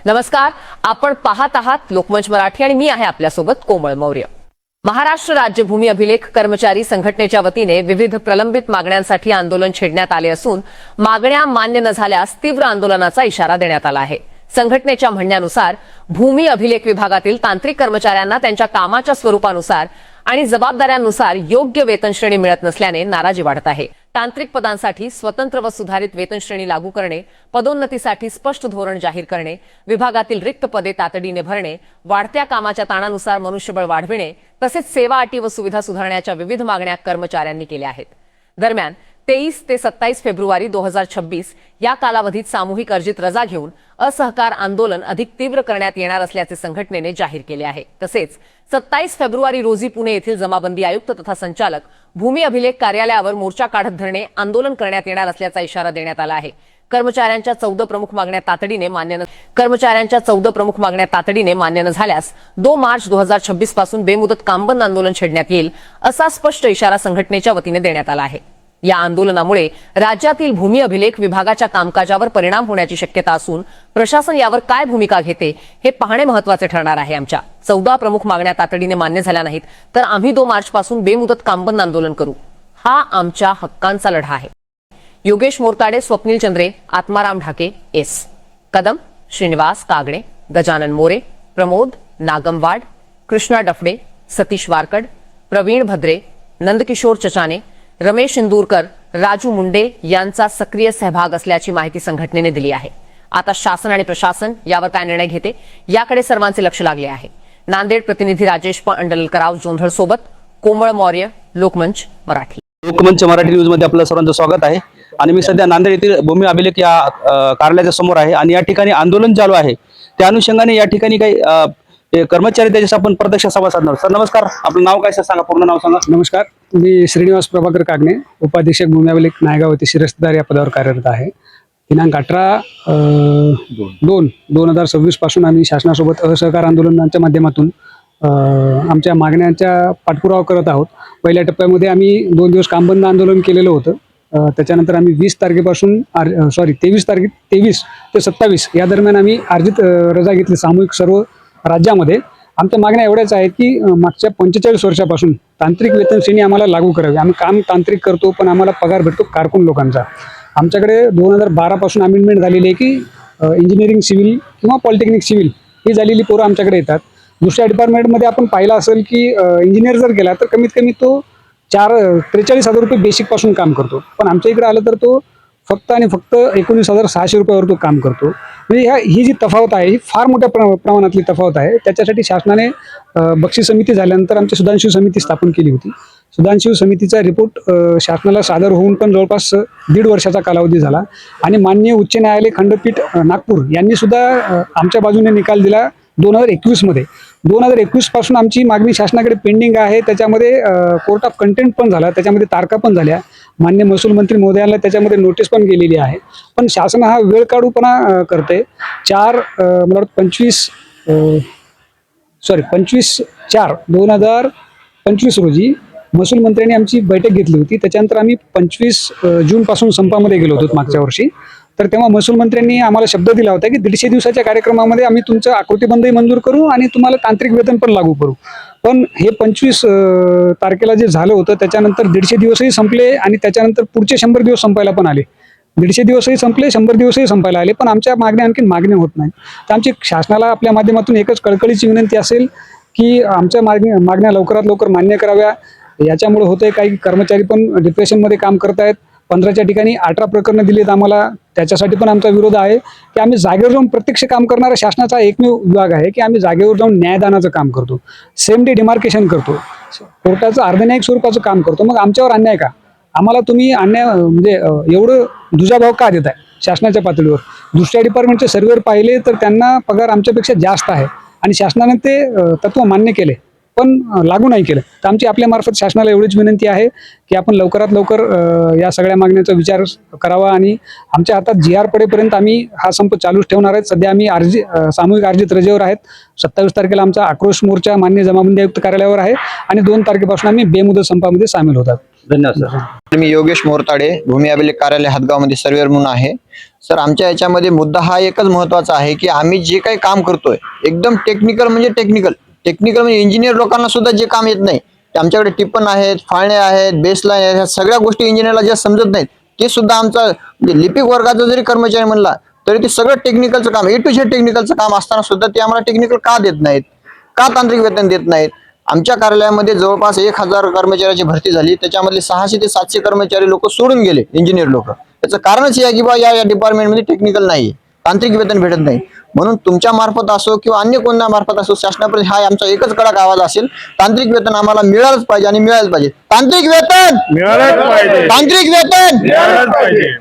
नमस्कार, आपण पाहत आहात लोकमंच मराठी आणि मी आहे आपल्यासोबत कोमल मौर्य। महाराष्ट्र राज्य भूमी अभिलेख कर्मचारी संघटनेच्या वतीने विविध प्रलंबित मागण्यांसाठी आंदोलन छेडण्यात आले असून मागण्या मान्य न झाल्यास तीव्र आंदोलनाचा इशारा देण्यात आला आहे। संघटनेच्या म्हणण्यानुसार भूमी अभिलेख विभागातील तांत्रिक कर्मचाऱ्यांना त्यांच्या कामाच्या स्वरूपानुसार आणि जबाबदाऱ्यांनुसार योग्य वेतन श्रेणी मिळत नसल्याने नाराजी वाढत आहे। तांत्रिक पदांसाठी स्वतंत्र व सुधारित वेतन श्रेणी लागू करणे, पदोन्नतीसाठी स्पष्ट धोरण जाहीर करणे, विभागातील रिक्त पदे तातडीने भरणे, वाढत्या कामाच्या ताणानुसार मनुष्यबळ वाढविणे तसेच सेवा अटी व सुविधा सुधारण्याच्या विविध मागण्या कर्मचाऱ्यांनी केल्या आहेत। दरम्यान 23 ते 27 फेब्रुवारी 2026 या कालावधीत सामूहिक अर्जित रजा घेऊन असहकार आंदोलन अधिक तीव्र करण्यात येणार असल्याचे संघटनेने जाहीर केले आहे। तसेच 27 फेब्रुवारी रोजी पुणे येथील जमाबंदी आयुक्त तथा संचालक भूमी अभिलेख कार्यालयावर मोर्चा काढत धरणे आंदोलन करण्यात येणार असल्याचा इशारा देण्यात आला आहे। कर्मचाऱ्यांच्या 14 प्रमुख मागण्या तातडीने मान्य न झाल्यास 2 मार्च 2026 पासून बेमुदत कामबंद आंदोलन छेडण्यात येईल असा स्पष्ट इशारा संघटनेच्या वतीने देण्यात आला आहे। या आंदोलनामुळे राज्यातील भूमी अभिलेख विभागाच्या कामकाजावर परिणाम होण्याची शक्यता असून प्रशासन यावर काय भूमिका घेते हे पाहणे महत्त्वाचे ठरणार आहे। आमच्या 14 प्रमुख मागण्या तातडीने मान्य झाल्या नाहीत तर आम्ही 2 मार्च पासून बेमुदत कामबंद आंदोलन करू। हा आमच्या हक्कांचा लढा आहे। योगेश मोरताडे, स्वप्नील चंद्रे, आत्माराम ढाके, एस कदम, श्रीनिवास कागणे, गजानन मोरे, प्रमोद नागमवाड, कृष्णा डफडे, सतीश वारकड, प्रवीण भद्रे, नंदकिशोर चचाने, रमेश इंदूरकर, राजू मुंडे यांचा सक्रिय सहभाग असल्याची माहिती संघटनेने दिली आहे। आता शासन आणि प्रशासन यावर काय निर्णय घेते याकडे सर्वांचे लक्ष लागले आहे। नांदेड प्रतिनिधी राजेश पंडलकराव जोंधळ सोबत कोमल मौर्य, लोकमंच मराठी। लोकमंच मराठी न्यूज मध्ये आपलं सर्वांचं स्वागत आहे। आणि मी सध्या नांदेड येथील भूमी अभिलेख या कार्यालयाच्या समोर आहे आणि या ठिकाणी आंदोलन चालू आहे। त्या अनुषंगाने या ठिकाणी काही कर्मचारी त्याच्याशी आपण प्रत्यक्ष संवाद साधणार। सर नमस्कार, आपलं नाव काय सर सांगा, पूर्ण नाव सांगा। नमस्कार, मी श्रीनिवास प्रभाकर कागणे, उपाधीक्षक भूमी अभिलेख नायगाव येथे शिरस्तेदार या पदावर कार्यरत आहे। दिनांक 18/2/2026 पासून आम्ही शासनासोबत असहकार आंदोलनाच्या माध्यमातून आमच्या मागण्यांचा पाठपुरावा करत आहोत। पहिल्या टप्प्यामध्ये आम्ही 2 दिवस कामबंद आंदोलन केलेलं होतं। त्याच्यानंतर आम्ही 20 तारखेपासून 23 ते 27 या दरम्यान आम्ही अर्जित रजा घेतली सामूहिक सर्व राज्यामध्ये। आमच्या मागण्या एवढ्याच आहेत की मागच्या 45 वर्षापासून तांत्रिक वेतन श्रेणी आम्हाला लागू करावी। आम्ही काम तांत्रिक करतो पण आम्हाला पगार भेटतो कारकून लोकांचा। आमच्याकडे 2012 पासून अमेंडमेंट झालेली आहे की इंजिनिअरिंग सिव्हिल किंवा पॉलिटेक्निक सिव्हिल ही झालेली पोरं आमच्याकडे येतात। दुसऱ्या डिपार्टमेंटमध्ये आपण पाहिलं असेल की इंजिनियर जर गेला तर कमीत कमी तो 43,000 रुपये बेसिक पासून काम करतो, पण आमच्या इकडे आलं तर तो फक्त आणि फक्त 19,600 रुपयावर तो काम करतो। म्हणजे ही जी तफावत आहे ही फार मोठ्या प्रमाणातली तफावत आहे। त्याच्यासाठी शासनाने बक्षीस समिती झाल्यानंतर आमची सुधांशु समिती स्थापन केली होती। सुधांशु समितीचा रिपोर्ट शासनाला सादर होऊन पण जवळपास 1.5 वर्षाचा कालावधी झाला आणि माननीय उच्च न्यायालय खंडपीठ नागपूर यांनी सुद्धा आमच्या बाजूने निकाल दिला 2021 मध्ये। 2021 पासून आमची मागणी शासनाकडे पेंडिंग आहे। त्याच्यामध्ये कोर्ट ऑफ कंटेंट पण झाला, त्याच्यामध्ये तारखा पण झाल्या, मान्य महसूल मंत्री महोदयांना त्याच्यामध्ये नोटीस पण गेलेली आहे। पण शासन हा वेळ काढूपणा करते। 25/4/2025 रोजी महसूल मंत्र्यांनी आमची बैठक घेतली होती। त्याच्यानंतर आम्ही 25 जून पासून संपामध्ये गेलो होतो मागच्या वर्षी। तर तेव्हा महसूल मंत्र्यांनी आम्हाला शब्द दिला होता की 150 दिवसाच्या कार्यक्रमामध्ये आम्ही तुमचं आकृतीबंधही मंजूर करू आणि तुम्हाला तांत्रिक वेतन पण लागू करू। पण हे 25 तारखेला जे झालं होतं त्याच्यानंतर 150 दिवसही संपले आणि त्याच्यानंतर पुढचे 100 दिवस संपायला पण आले। 150 दिवसही संपले, 100 दिवसही संपायला आले, पण आमच्या मागण्या आणखी मागण्या होत नाही। तर आमची शासनाला आपल्या माध्यमातून एकच कळकळीची विनंती असेल की आमच्या मागण्या लवकरात लवकर मान्य कराव्या। याच्यामुळे होतंय काही कर्मचारी पण डिप्रेशनमध्ये काम करतायत। 15च्या ठिकाणी 18 प्रकरणं दिलीत आम्हाला, त्याच्यासाठी पण आमचा विरोध आहे की आम्ही जागेवर जाऊन प्रत्यक्ष काम करणारा शासनाचा एकमेव विभाग आहे की आम्ही जागेवर जाऊन न्यायदानाचं काम करतो, सेम डे डिमार्केशन करतो, कोर्टाचं अर्धन्यायिक स्वरूपाचं काम करतो। मग आमच्यावर अन्याय का? आम्हाला तुम्ही अन्याय म्हणजे एवढं दुजाभाव का देताय शासनाच्या पातळीवर? दुसऱ्या डिपार्टमेंटचे सर्व्हेअर पाहिले तर त्यांना पगार आमच्यापेक्षा जास्त आहे आणि शासनाने ते तत्व मान्य केले पण लागू नाही केलं। तर आमची आपल्या मार्फत शासनाला एवढीच विनंती आहे की आपण लवकरात लवकर या सगळ्या मागण्यांचा विचार करावा आणि आमच्या हातात GR पडेपर्यंत आम्ही हा संप चालूच ठेवणार आहेत। सध्या आम्ही सामूहिक अर्जित रजेवर आहेत। 27 तारखेला आमचा आक्रोश मोर्चा मान्य जमाबंदी आयुक्त कार्यालयावर आहे आणि 2 तारखेपासून आम्ही बेमुदत संपामध्ये सामील होतात। धन्यवाद सर. मी योगेश मोरताडे, भूमी अभिलेख कार्यालय हातगावमध्ये सर्वेअर म्हणून आहे. सर, आमच्या याच्यामध्ये मुद्दा हा एकच महत्वाचा आहे की आम्ही जे काही काम करतोय एकदम टेक्निकल म्हणजे इंजिनियर लोकांना सुद्धा जे काम येत नाही, ते आमच्याकडे टिप्पण आहेत, फाळणे आहेत, बेसलाईन आहेत, ह्या सगळ्या गोष्टी इंजिनियरला ज्या समजत नाहीत ते सुद्धा आमचा म्हणजे लिपिक वर्गाचा जरी कर्मचारी म्हणला तरी ते सगळं टेक्निकलचं काम, A to Z टेक्निकलचं काम असताना सुद्धा ते आम्हाला टेक्निकल का देत नाहीत, का तांत्रिक वेतन देत नाहीत. आमच्या कार्यालयामध्ये जवळपास 1000 कर्मचाऱ्याची भरती झाली, त्याच्यामधले 600 ते 700 कर्मचारी लोक सोडून गेले, इंजिनियर लोक. त्याचं कारणच हे आहे की बा या डिपार्टमेंटमध्ये टेक्निकल नाही, तांत्रिक वेतन भेटत नाही. म्हणून तुमच्या मार्फत असो किंवा अन्य कोणत्या मार्फत असो, शासनापर्यंत हा आमचा एकच कडक आवाज असेल, तांत्रिक वेतन आम्हाला मिळालंच पाहिजे आणि मिळालंच पाहिजे. तांत्रिक वेतन मिळालंच पाहिजे, तांत्रिक वेतन मिळालंच पाहिजे.